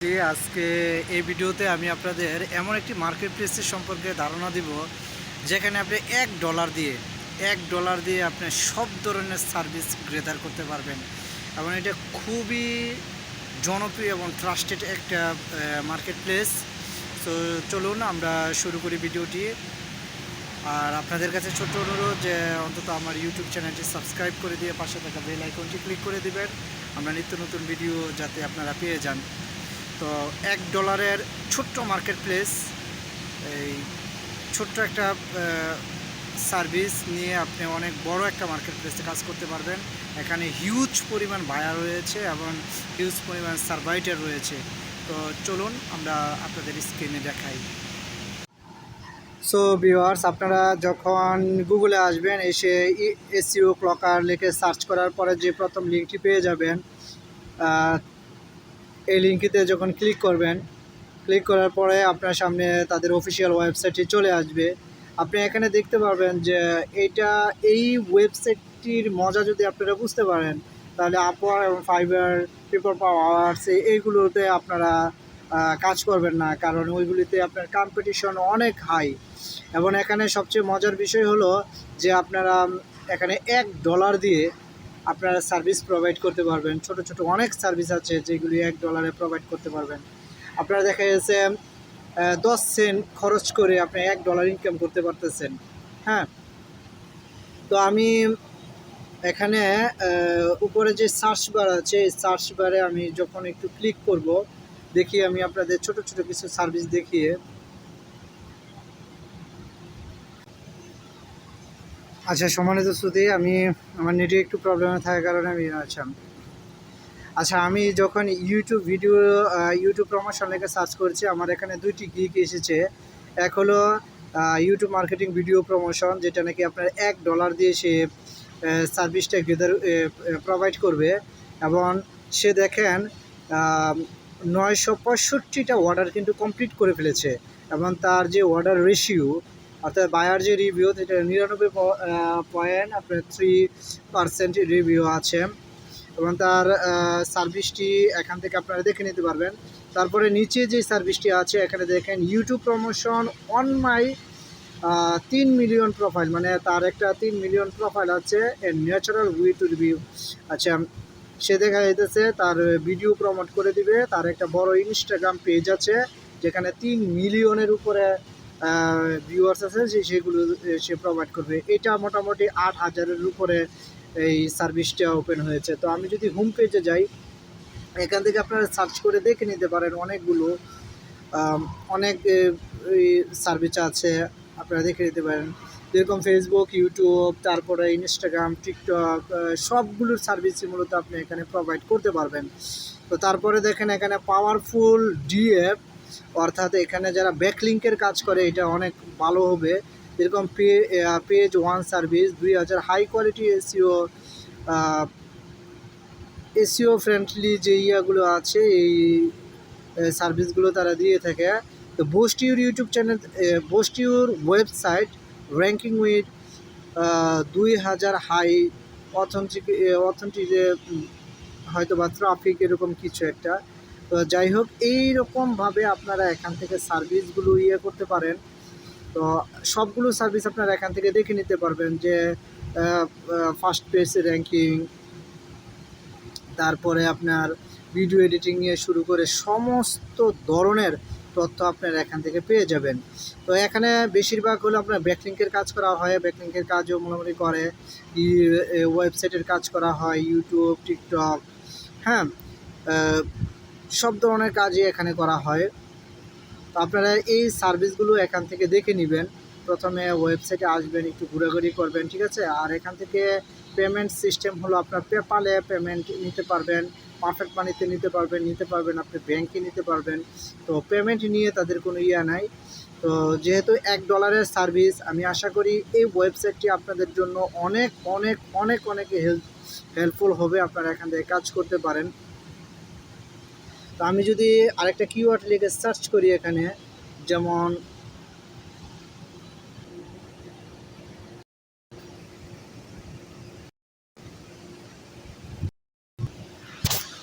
আজকে এই ভিডিওতে আমি আপনাদের এমন একটি মার্কেট প্লেসের সম্পর্কে ধারণা দিব যেখানে আপনি $1 দিয়ে আপনি সব ধরনের সার্ভিস গ্রেদার করতে পারবেন এবং এটা খুবই জনপ্রিয় এবং ট্রাস্টেড একটা মার্কেট প্লেস। তো চলুন আমরা শুরু করি ভিডিওটি। আর আপনাদের কাছে ছোট্ট অনুরোধ যে অন্তত আমার ইউটিউব চ্যানেলটি সাবস্ক্রাইব করে দিয়ে পাশে থাকা বেল আইকনটি ক্লিক করে দিবেন, আমরা নিত্য নতুন ভিডিও যাতে আপনারা পেয়ে যান। তো $1 ছোট্ট মার্কেট প্লেস, এই ছোট্ট একটা সার্ভিস নিয়ে আপনি অনেক বড় একটা মার্কেট প্লেসে কাজ করতে পারবেন। এখানে হিউজ পরিমাণ বায়ার রয়েছে এবং হিউজ পরিমাণ সার্ভাইটার রয়েছে। তো চলুন আমরা আপনাদের স্ক্রিনে দেখাই। সো ভিউয়ার্স, আপনারা যখন গুগলে আসবেন, এসে এসইও ক্লকার লিখে সার্চ করার পরে যে প্রথম লিঙ্কটি পেয়ে যাবেন, এই লিঙ্কটিতে যখন ক্লিক করবেন, ক্লিক করার পরে আপনার সামনে তাদের অফিসিয়াল ওয়েবসাইটটি চলে আসবে। আপনি এখানে দেখতে পারবেন যে এই ওয়েবসাইটটির মজা যদি আপনারা বুঝতে পারেন, তাহলে আপওয়ার এবং ফাইবার, পেপার পাওয়ার্স এইগুলোতে আপনারা কাজ করবেন না, কারণ ওইগুলিতে আপনার কম্পিটিশন অনেক হাই। এবং এখানে সবচেয়ে মজার বিষয় হলো যে আপনারা এখানে $1 দিয়ে আপনারা সার্ভিস প্রোভাইড করতে পারবেন। ছোট ছোট অনেক সার্ভিস আছে যেগুলি $1 প্রোভাইড করতে পারবেন। আপনারা দেখা যাচ্ছে 10 সেন্ট খরচ করে আপনি $1 ইনকাম করতে পারতেছেন। হ্যাঁ, তো আমি এখানে উপরে যে সার্চ বার আছে, এই সার্চ বারে আমি যখন একটু ক্লিক করব, দেখি আমি আপনাদের ছোট ছোট কিছু সার্ভিস দেখিয়ে। আচ্ছা, সম্মানিত শ্রোতা, আমি আমার নেটে একটু প্রবলেমে থাকার কারণে আমি যখন ইউটিউব প্রমোশন লেখে সার্চ করছি, আমার এখানে দুইটি গিগ এসেছে। এক হলো ইউটিউব মার্কেটিং ভিডিও প্রমোশন, যেটা নাকি আপনার $1 দিয়ে সে সার্ভিসটা প্রোভাইড করবে এবং সে দেখেন 965টা অর্ডার কিন্তু কমপ্লিট করে ফেলেছে এবং তার যে অর্ডার রেশিও অর্থাৎ বায়ার যে রিভিউ, সেটা 99.3% রিভিউ আছে এবং তার সার্ভিসটি এখান থেকে আপনারা দেখে নিতে পারবেন। তারপরে নিচে যে সার্ভিসটি আছে এখানে দেখেন YouTube promotion on my 3 million profile, মানে তার একটা 3 মিলিয়ন প্রোফাইল আছে ন্যাচারাল উই টু রিভিউ। আচ্ছা, সে দেখা যাইতেছে তার ভিডিও প্রমোট করে দিবে, তার একটা বড় ইনস্টাগ্রাম পেজ আছে যেখানে 3 মিলিয়নের উপরে ভিউয়ার্স আছে, সেগুলো সে প্রোভাইড করবে। এটা মোটামুটি 8,000-এর উপরে এই সার্ভিসটা ওপেন হয়েছে। তো আমি যদি হোম পেজে যাই, এখান থেকে আপনারা সার্চ করে দেখে নিতে পারেন, অনেক সার্ভিস আছে, আপনারা দেখে নিতে পারেন। যেরকম ফেসবুক, ইউটিউব, তারপরে ইনস্টাগ্রাম, টিকটক, সবগুলোর সার্ভিসই মূলত আপনি এখানে প্রোভাইড করতে পারবেন। তো তারপরে দেখেন এখানে পাওয়ারফুল ডিএফ, অর্থাৎ এখানে যারা ব্যাকলিঙ্কের কাজ করে এটা অনেক ভালো হবে। যেরকম page one service 2000 high quality SEO friendly যে ইয়াগুলো আছে, এই সার্ভিসগুলো তারা দিয়ে থাকে। তো boost your YouTube channel, boost your website ranking with 2000 high authentic হয়তো বা ট্রাফিক, এরকম কিছু একটা। তো যাই হোক, এইরকমভাবে আপনারা এখান থেকে সার্ভিসগুলো করতে পারেন। তো সবগুলো সার্ভিস আপনারা এখান থেকে দেখে নিতে পারবেন যে ফার্স্ট পেজ র্যাঙ্কিং, তারপরে আপনার ভিডিও এডিটিং নিয়ে শুরু করে সমস্ত ধরনের তথ্য আপনারা এখান থেকে পেয়ে যাবেন। তো এখানে বেশিরভাগ হলো আপনার ব্যাকলিঙ্কের কাজ করা হয়, ব্যাকলিঙ্কের কাজও মোটামুটি করে, ওয়েবসাইটের কাজ করা হয়, ইউটিউব, টিকটক, হ্যাঁ, সব ধরনের কাজই এখানে করা হয়। তো আপনারা এই সার্ভিসগুলো এখান থেকে দেখে নেবেন। প্রথমে ওয়েবসাইটে আসবেন, একটু ঘোরাঘুরি করবেন, ঠিক আছে। আর এখান থেকে পেমেন্ট সিস্টেম হলো আপনার পেপালে পেমেন্ট নিতে পারবেন, পারফেক্ট মানিতে নিতে পারবেন আপনি ব্যাংকে নিতে পারবেন। তো পেমেন্ট নিয়ে তাদের কোনো নাই। তো যেহেতু $1 সার্ভিস, আমি আশা করি এই ওয়েবসাইটটি আপনাদের জন্য অনেক অনেক অনেক অনেক হেল্পফুল হবে, আপনারা এখান থেকে কাজ করতে পারেন। তো আমি যদি আরেকটা কিওয়ার্ড লিখে সার্চ করি এখানে, যেমন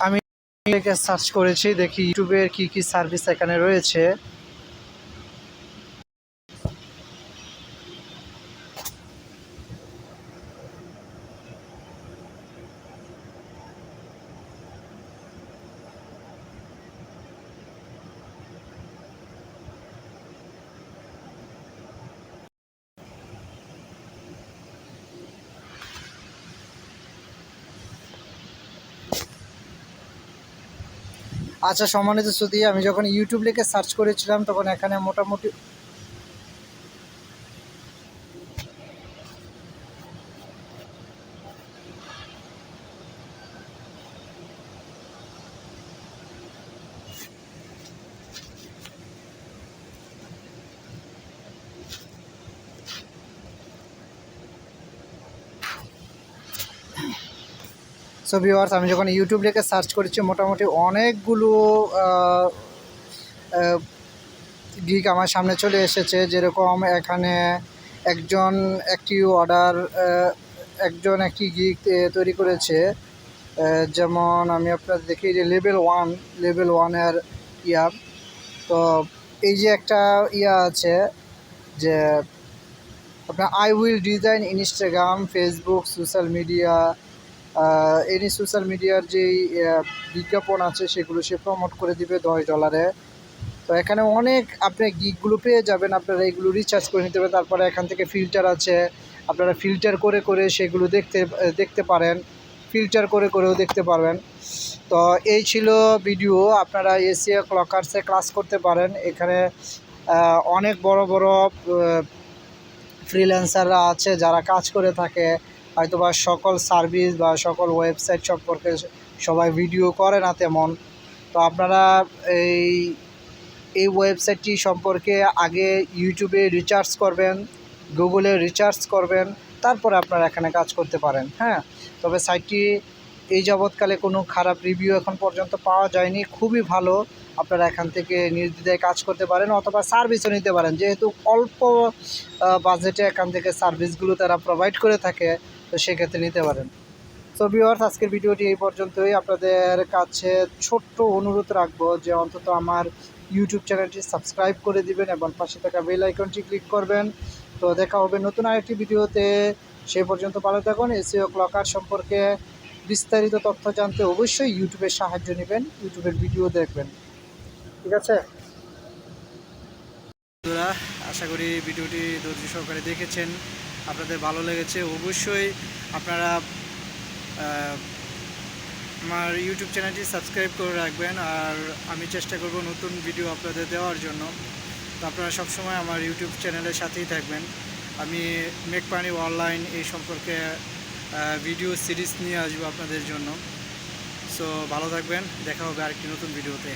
আমি লিখে সার্চ করেছি, দেখি ইউটিউবের কি কি সার্ভিস এখানে রয়েছে। আচ্ছা সম্মানিত শ্রোতা, আমি যখন ইউটিউব লিখে সার্চ করেছিলাম তখন এখানে মোটামুটি সো ভিউয়ার্স, আমি যখন ইউটিউব লিখে সার্চ করেছি মোটামুটি অনেকগুলো গিগ আমার সামনে চলে এসেছে। যেরকম এখানে একজন একটি গিগ তৈরি করেছে। যেমন আমি আপনার দেখি যে লেভেল ওয়ানের ইয়া। তো এই যে একটা ইয়া আছে যে আপনার I will design Instagram, Facebook, social media, any social মিডিয়ার যেই বিজ্ঞাপন আছে সেগুলো সে প্রমোট করে দিবে $10। তো এখানে অনেক আপনি গিগগুলো পেয়ে যাবেন, আপনারা এইগুলো রিচার্জ করে নিতে হবে। তারপরে এখান থেকে ফিল্টার আছে, আপনারা ফিল্টার করে করে সেগুলো দেখতে পারেন, ফিল্টার করে করেও দেখতে পারবেন। তো এই ছিল ভিডিও, আপনারা এসিও ক্লকার্সে ক্লাস করতে পারেন। এখানে অনেক বড় বড় ফ্রিল্যান্সাররা আছে যারা কাজ করে থাকে, হয়তোবা সকল সার্ভিস বা সকল ওয়েবসাইট সম্পর্কে সবাই ভিডিও করে না তেমন। তো আপনারা এই ওয়েবসাইটটি সম্পর্কে আগে ইউটিউবে রিসার্চ করবেন, গুগলে রিসার্চ করবেন, তারপরে আপনারা এখানে কাজ করতে পারেন। হ্যাঁ, তবে সাইটটি এই যাবৎকালে কোনো খারাপ রিভিউ এখন পর্যন্ত পাওয়া যায়নি, খুবই ভালো। আপনারা এখান থেকে নির্দ্বিধায় কাজ করতে পারেন অথবা সার্ভিসও নিতে পারেন, যেহেতু অল্প বাজেটে এখান থেকে সার্ভিসগুলো তারা প্রোভাইড করে থাকে, তো সেক্ষেত্রে নিতে পারেন। সো ভিউয়ার্স, আজকের ভিডিওটি এই পর্যন্তই। আপনাদের কাছে ছোট্ট অনুরোধ রাখবো যে অন্তত আমার ইউটিউব চ্যানেলটি সাবস্ক্রাইব করে দিবেন এবং পাশে থাকা বেল আইকনটি ক্লিক করবেন। তো দেখা হবে নতুন আরেকটি ভিডিওতে। সেই পর্যন্ত ভালো থাকুন। এসইও ক্লকার সম্পর্কে বিস্তারিত তথ্য জানতে অবশ্যই ইউটিউবের সাহায্য নেবেন, ইউটিউবের ভিডিও দেখবেন। ঠিক আছে বন্ধুরা, আশা করি ভিডিওটি ধৈর্য সহকারে দেখেছেন, আপনাদের ভালো লেগেছে। অবশ্যই আপনারা আমার ইউটিউব চ্যানেলটি সাবস্ক্রাইব করে রাখবেন, আর আমি চেষ্টা করব নতুন ভিডিও আপনাদের দেওয়ার জন্য। তো আপনারা সবসময় আমার ইউটিউব চ্যানেলের সাথেই থাকবেন। আমি মেক মানি অনলাইন এই সম্পর্কে ভিডিও সিরিজ নিয়ে আসবো আপনাদের জন্য। সো ভালো থাকবেন, দেখা হবে আরেকটি নতুন ভিডিওতে।